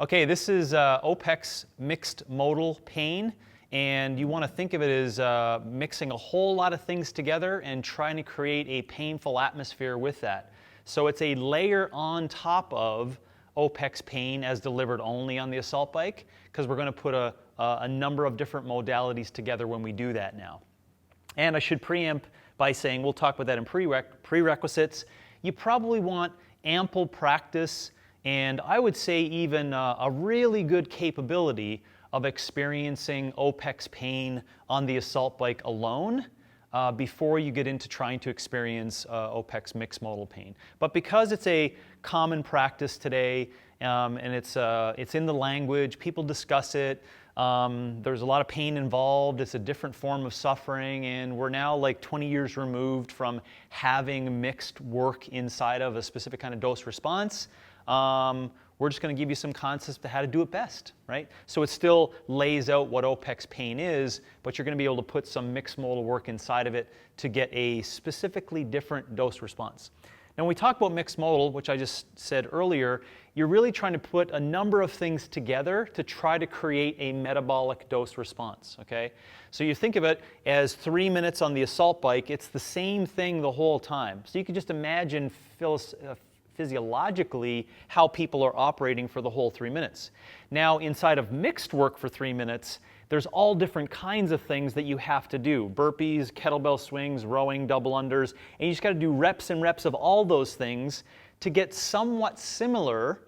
Okay, this is OPEX mixed modal pain, and you want to think of it as mixing a whole lot of things together and trying to create a painful atmosphere with that. So it's a layer on top of OPEX Pain as delivered only on the assault bike, because we're going to put a number of different modalities together when we do that now. And I should preempt by saying, we'll talk about that in prerequisites. You probably want ample practice, and I would say even a really good capability of experiencing OPEX pain on the assault bike alone before you get into trying to experience OPEX mixed modal pain. But because it's a common practice today, and it's in the language, people discuss it, there's a lot of pain involved, it's a different form of suffering, and we're now like 20 years removed from having mixed work inside of a specific kind of dose response. We're just going to give you some concepts to how to do it best, right? So it still lays out what OPEX pain is, but you're going to be able to put some mixed modal work inside of it to get a specifically different dose response. Now, when we talk about mixed modal, which I just said earlier, you're really trying to put a number of things together to try to create a metabolic dose response, okay? So you think of it as 3 minutes on the assault bike, it's the same thing the whole time. So you can just imagine physiologically how people are operating for the whole 3 minutes. Now, inside of mixed work for 3 minutes, there's all different kinds of things that you have to do. Burpees, kettlebell swings, rowing, double unders, and you just got to do reps and reps of all those things to get somewhat similar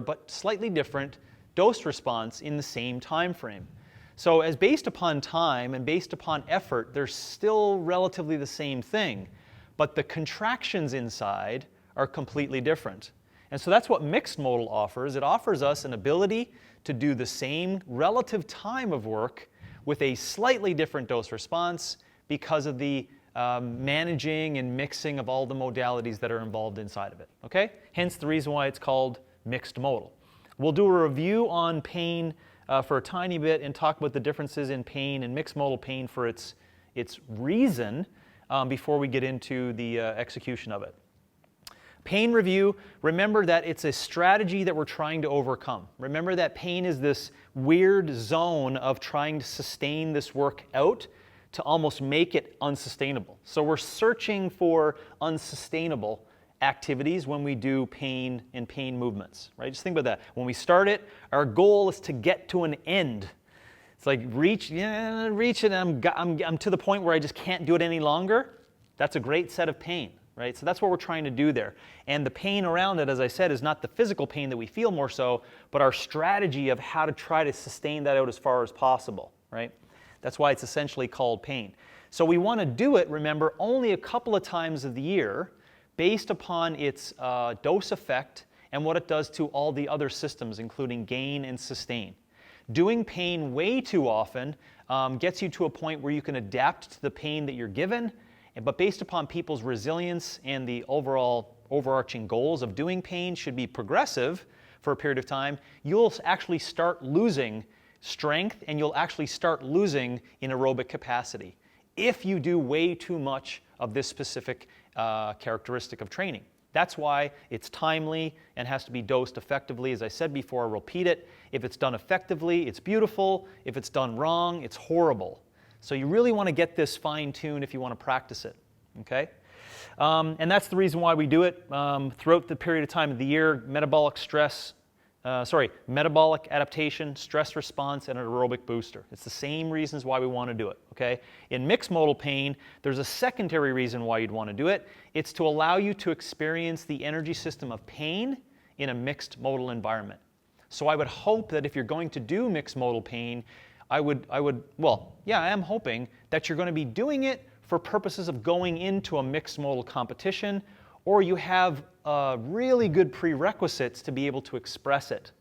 but slightly different dose response in the same time frame. So as based upon time and based upon effort, they're still relatively the same thing, but the contractions inside are completely different. And so that's what mixed modal offers. It offers us an ability to do the same relative time of work with a slightly different dose response because of the managing and mixing of all the modalities that are involved inside of it, okay? Hence the reason why it's called mixed modal. We'll do a review on pain for a tiny bit and talk about the differences in pain and mixed modal pain for its reason before we get into the execution of it. Pain review, remember that it's a strategy that we're trying to overcome. Remember that pain is this weird zone of trying to sustain this work out to almost make it unsustainable. So we're searching for unsustainable activities when we do pain and pain movements, right? Just think about that. When we start it, our goal is to get to an end. It's like reach it, and I'm to the point where I just can't do it any longer. That's a great set of pain. Right? So that's what we're trying to do there. And the pain around it, as I said, is not the physical pain that we feel more so, but our strategy of how to try to sustain that out as far as possible, right? That's why it's essentially called pain. So we want to do it, remember, only a couple of times of the year based upon its dose effect and what it does to all the other systems, including gain and sustain. Doing pain way too often gets you to a point where you can adapt to the pain that you're given, but based upon people's resilience and the overall overarching goals of doing pain should be progressive for a period of time, you'll actually start losing strength and you'll actually start losing in aerobic capacity if you do way too much of this specific characteristic of training. That's why it's timely and has to be dosed effectively. As I said before, I'll repeat it. If it's done effectively, it's beautiful. If it's done wrong, it's horrible. So you really want to get this fine-tuned if you want to practice it, okay? And that's the reason why we do it throughout the period of time of the year. Metabolic adaptation, stress response, and an aerobic booster. It's the same reasons why we want to do it, okay? In mixed modal pain, there's a secondary reason why you'd want to do it. It's to allow you to experience the energy system of pain in a mixed modal environment. So I would hope that if you're going to do mixed modal pain, I am hoping that you're going to be doing it for purposes of going into a mixed modal competition, or you have really good prerequisites to be able to express it.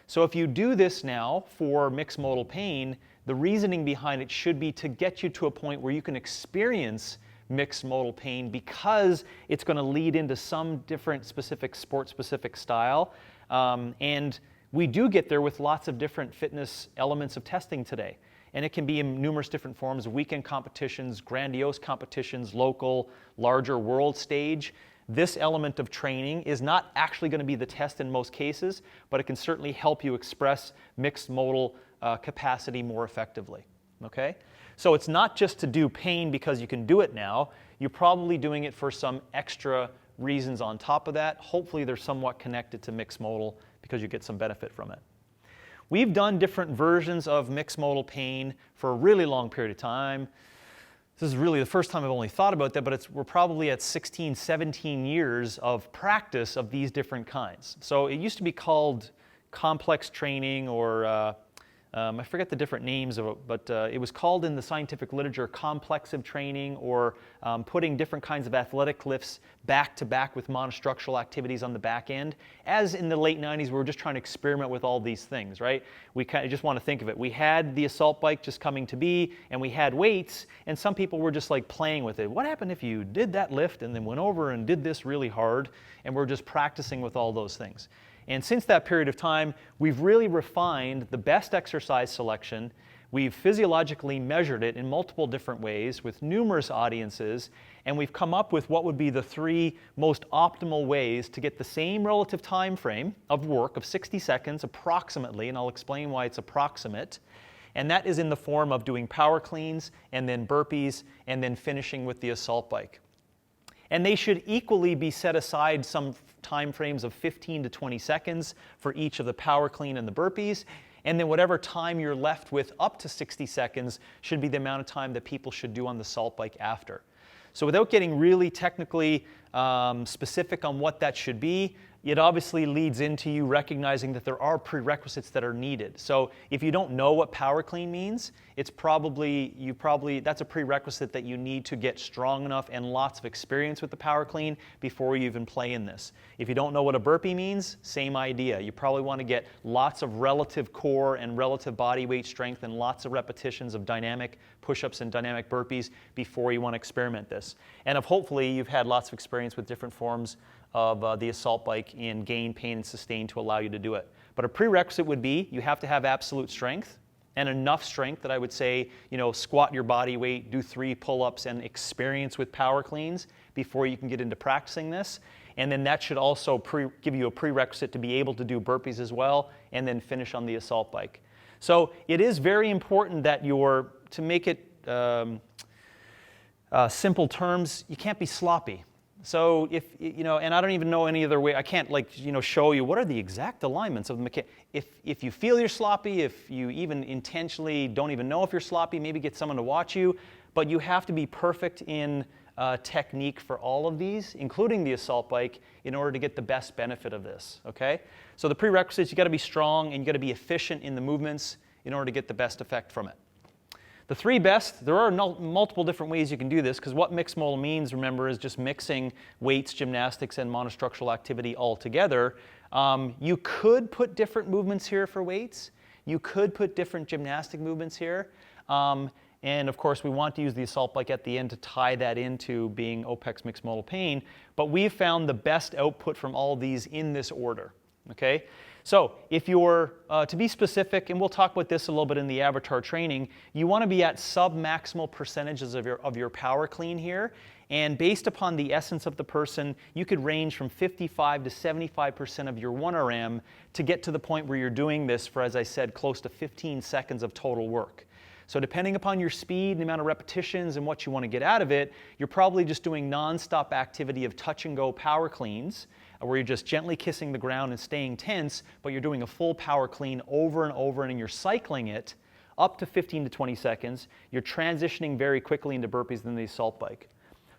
So if you do this now for mixed modal pain, the reasoning behind it should be to get you to a point where you can experience mixed modal pain because it's going to lead into some different specific sport-specific style. And we do get there with lots of different fitness elements of testing today. And it can be in numerous different forms, weekend competitions, grandiose competitions, local, larger world stage. This element of training is not actually going to be the test in most cases, but it can certainly help you express mixed modal capacity more effectively. Okay? So it's not just to do pain because you can do it now. You're probably doing it for some extra reasons on top of that. Hopefully they're somewhat connected to mixed modal because you get some benefit from it. We've done different versions of mixed modal pain for a really long period of time. This is really the first time I've only thought about that, but we're probably at 16, 17 years of practice of these different kinds. So it used to be called complex training, or I forget the different names of it, but it was called in the scientific literature complexive training, or putting different kinds of athletic lifts back to back with monostructural activities on the back end. As in the late 90s, we were just trying to experiment with all these things, right? We kind of just want to think of it. We had the assault bike just coming to be, and we had weights, and some people were just like playing with it. What happened if you did that lift and then went over and did this really hard? And we're just practicing with all those things. And since that period of time, we've really refined the best exercise selection. We've physiologically measured it in multiple different ways with numerous audiences, and we've come up with what would be the 3 most optimal ways to get the same relative time frame of work of 60 seconds approximately, and I'll explain why it's approximate. And that is in the form of doing power cleans, and then burpees, and then finishing with the assault bike. And they should equally be set aside some time frames of 15 to 20 seconds for each of the power clean and the burpees. And then whatever time you're left with up to 60 seconds should be the amount of time that people should do on the assault bike after. So without getting really technically specific on what that should be, it obviously leads into you recognizing that there are prerequisites that are needed. So if you don't know what power clean means, that's a prerequisite that you need to get strong enough and lots of experience with the power clean before you even play in this. If you don't know what a burpee means, same idea. You probably want to get lots of relative core and relative body weight strength and lots of repetitions of dynamic push-ups and dynamic burpees before you want to experiment this. And hopefully you've had lots of experience with different forms of the assault bike in gain, pain, and sustain to allow you to do it. But a prerequisite would be you have to have absolute strength, and enough strength that I would say, squat your body weight, do 3 pull-ups, and experience with power cleans before you can get into practicing this. And then that should also give you a prerequisite to be able to do burpees as well, and then finish on the assault bike. So it is very important that to make it simple terms, you can't be sloppy. So and I don't even know any other way, I can't show you what are the exact alignments of the mechanic. If you feel you're sloppy, if you even intentionally don't even know if you're sloppy, maybe get someone to watch you, but you have to be perfect in technique for all of these, including the assault bike, in order to get the best benefit of this, okay? So the prerequisites, you got to be strong and you got to be efficient in the movements in order to get the best effect from it. The 3 best, there are multiple different ways you can do this, because what mixed modal means, remember, is just mixing weights, gymnastics, and monostructural activity all together. You could put different movements here for weights. You could put different gymnastic movements here. And of course, we want to use the assault bike at the end to tie that into being OPEX mixed modal pain. But we've found the best output from all of these in this order, okay? So if you're, to be specific, and we'll talk about this a little bit in the avatar training, you want to be at sub-maximal percentages of your power clean here. And based upon the essence of the person, you could range from 55 to 75% of your 1RM to get to the point where you're doing this for, as I said, close to 15 seconds of total work. So depending upon your speed, the amount of repetitions, and what you want to get out of it, you're probably just doing non-stop activity of touch-and-go power cleans, where you're just gently kissing the ground and staying tense, but you're doing a full power clean over and over, and you're cycling it up to 15 to 20 seconds. You're transitioning very quickly into burpees than the assault bike.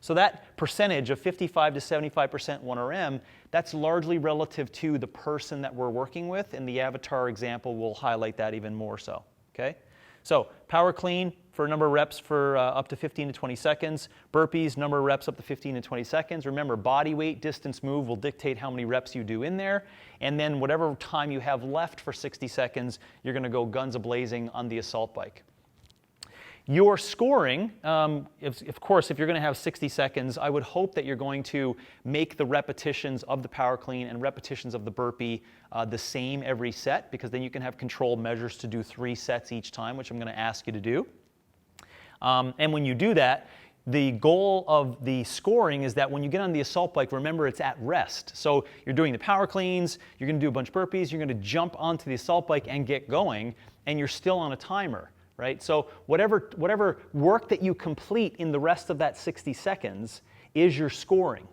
So that percentage of 55 to 75% 1RM, that's largely relative to the person that we're working with, and the avatar example will highlight that even more so, okay? So power clean for a number of reps for up to 15 to 20 seconds. Burpees, number of reps up to 15 to 20 seconds. Remember, body weight, distance move will dictate how many reps you do in there. And then whatever time you have left for 60 seconds, you're going to go guns a-blazing on the assault bike. Your scoring, of course, if you're going to have 60 seconds, I would hope that you're going to make the repetitions of the power clean and repetitions of the burpee the same every set, because then you can have controlled measures to do 3 sets each time, which I'm going to ask you to do. And when you do that, The goal of the scoring is that when you get on the assault bike, remember it's at rest. So you're doing the power cleans, you're going to do a bunch of burpees, you're going to jump onto the assault bike and get going, and you're still on a timer, right? So whatever work that you complete in the rest of that 60 seconds is your scoring,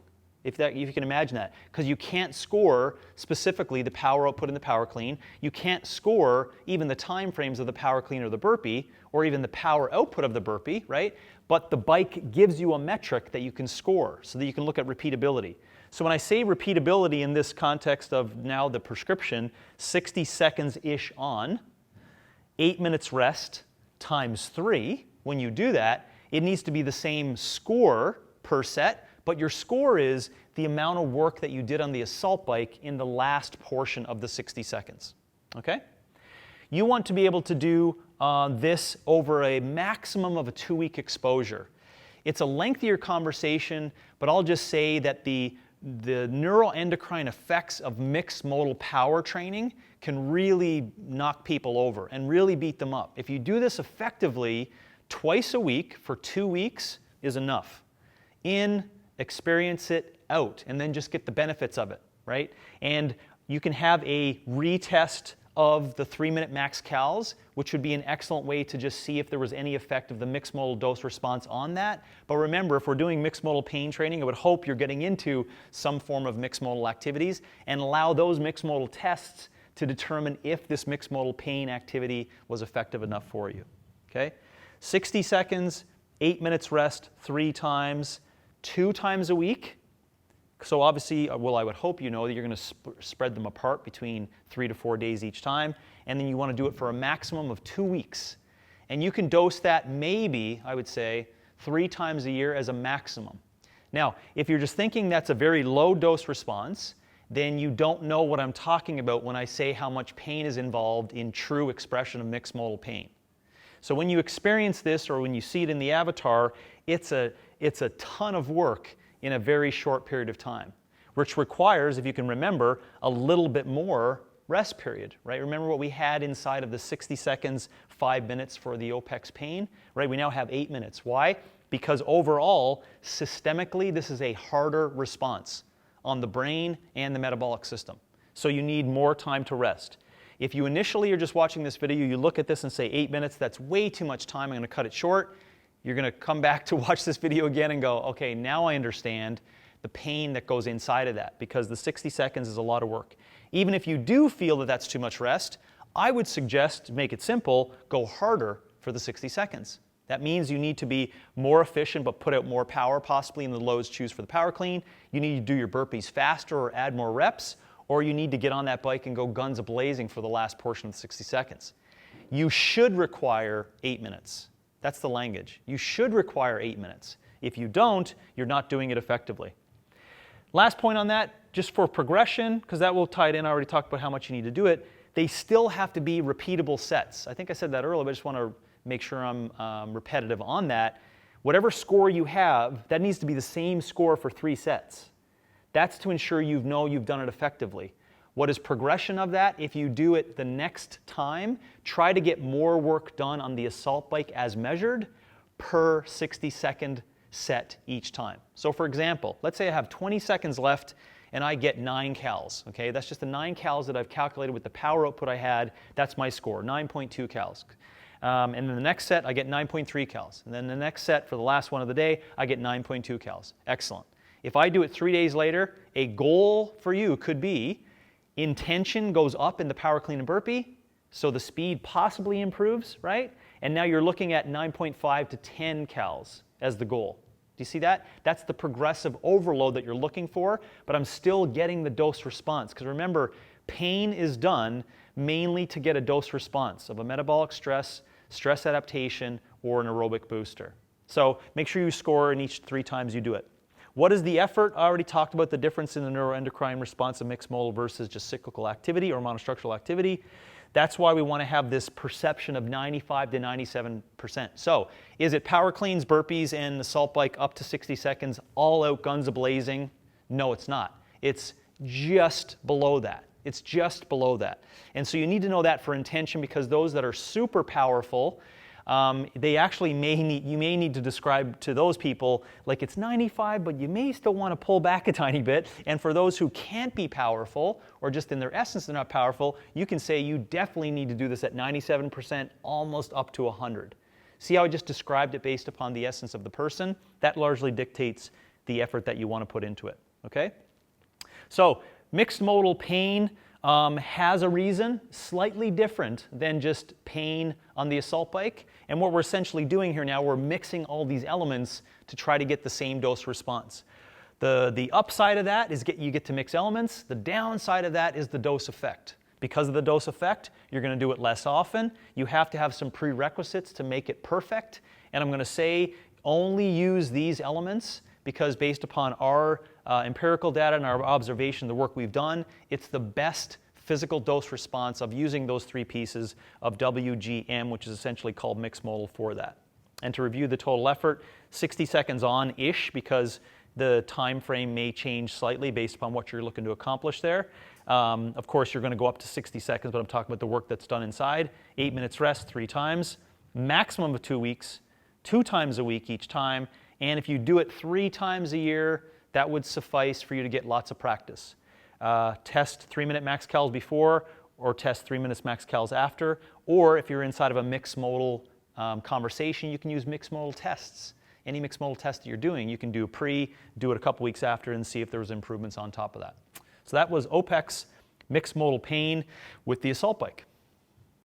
if you can imagine that. Because you can't score specifically the power output in the power clean. You can't score even the time frames of the power clean or the burpee, or even the power output of the burpee, right? But the bike gives you a metric that you can score so that you can look at repeatability. So when I say repeatability in this context of now the prescription, 60 seconds-ish on, 8 minutes rest times 3, when you do that, it needs to be the same score per set, but your score is the amount of work that you did on the assault bike in the last portion of the 60 seconds, okay? You want to be able to do this over a maximum of a 2-week exposure. It's a lengthier conversation, but I'll just say that the neuroendocrine effects of mixed modal power training can really knock people over and really beat them up. If you do this effectively, twice a week for 2 weeks is enough. Experience it, out, and then just get the benefits of it, right? And you can have a retest of the 3-minute max cals, which would be an excellent way to just see if there was any effect of the mixed modal dose response on that. But remember, if we're doing mixed modal pain training, I would hope you're getting into some form of mixed modal activities and allow those mixed modal tests to determine if this mixed modal pain activity was effective enough for you. Okay? 60 seconds, 8 minutes rest, 3 times, 2 times a week. So obviously, well, I would hope you know that you're going to spread them apart between 3 to 4 days each time, and then you want to do it for a maximum of 2 weeks. And you can dose that maybe, I would say, 3 times a year as a maximum. Now, if you're just thinking that's a very low dose response, then you don't know what I'm talking about when I say how much pain is involved in true expression of mixed modal pain. So when you experience this or when you see it in the avatar, it's a ton of work in a very short period of time, which requires, if you can remember, a little bit more rest period, right? Remember what we had inside of the 60 seconds, 5 minutes for the OPEX pain, right? We now have 8 minutes. Why? Because overall, systemically, this is a harder response on the brain and the metabolic system. So you need more time to rest. If you initially are just watching this video, you look at this and say 8 minutes, that's way too much time, I'm going to cut it short. You're going to come back to watch this video again and go, okay, now I understand the pain that goes inside of that, because the 60 seconds is a lot of work. Even if you do feel that that's too much rest, I would suggest, to make it simple, go harder for the 60 seconds. That means you need to be more efficient but put out more power, possibly in the lows choose for the power clean. You need to do your burpees faster or add more reps, or you need to get on that bike and go guns a-blazing for the last portion of the 60 seconds. You should require 8 minutes. That's the language. You should require 8 minutes. If you don't, you're not doing it effectively. Last point on that, just for progression, because that will tie it in, I already talked about how much you need to do it, they still have to be repeatable sets. I think I said that earlier, but I just want to make sure I'm repetitive on that. Whatever score you have, that needs to be the same score for 3 sets. That's to ensure you know you've done it effectively. What is progression of that? If you do it the next time, try to get more work done on the assault bike as measured per 60-second set each time. So for example, let's say I have 20 seconds left and I get 9 cals. Okay, that's just the 9 cals that I've calculated with the power output I had. That's my score, 9.2 cals. And then the next set, I get 9.3 cals. And then the next set for the last one of the day, I get 9.2 cals. Excellent. If I do it 3 days later, a goal for you could be intention goes up in the power clean and burpee, so the speed possibly improves, right? And now you're looking at 9.5 to 10 cals as the goal. Do you see that? That's the progressive overload that you're looking for, but I'm still getting the dose response. Because remember, pain is done mainly to get a dose response of a metabolic stress, stress adaptation, or an aerobic booster. So make sure you score in each 3 times you do it. What is the effort? I already talked about the difference in the neuroendocrine response of mixed modal versus just cyclical activity or monostructural activity. That's why we want to have this perception of 95 to 97%. So is it power cleans, burpees, and assault bike up to 60 seconds, all out guns a-blazing? No, it's not. It's just below that. It's just below that. And so you need to know that for intention, because those that are super powerful, they actually you may need to describe to those people like it's 95, but you may still want to pull back a tiny bit. And for those who can't be powerful, or just in their essence they're not powerful, you can say you definitely need to do this at 97%, almost up to 100. See how I just described it based upon the essence of the person? That largely dictates the effort that you want to put into it, okay? So mixed modal pain has a reason, slightly different than just pain on the assault bike. And what we're essentially doing here now, we're mixing all these elements to try to get the same dose response. The upside of that is you get to mix elements. The downside of that is the dose effect. Because of the dose effect, you're going to do it less often. You have to have some prerequisites to make it perfect. And I'm going to say only use these elements because based upon our empirical data and our observation, the work we've done, it's the best physical dose response of using those three pieces of WGM, which is essentially called mixed modal for that. And to review the total effort, 60 seconds on-ish because the time frame may change slightly based upon what you're looking to accomplish there. Of course, you're going to go up to 60 seconds, but I'm talking about the work that's done inside. 8 minutes rest 3 times, maximum of 2 weeks, 2 times a week each time. And if you do it 3 times a year, that would suffice for you to get lots of practice. Test 3-minute max cals before, or test 3 minutes max cals after. Or if you're inside of a mixed modal conversation, you can use mixed modal tests. Any mixed modal test that you're doing, you can do do it a couple weeks after and see if there was improvements on top of that. So that was OPEX mixed modal pain with the assault bike.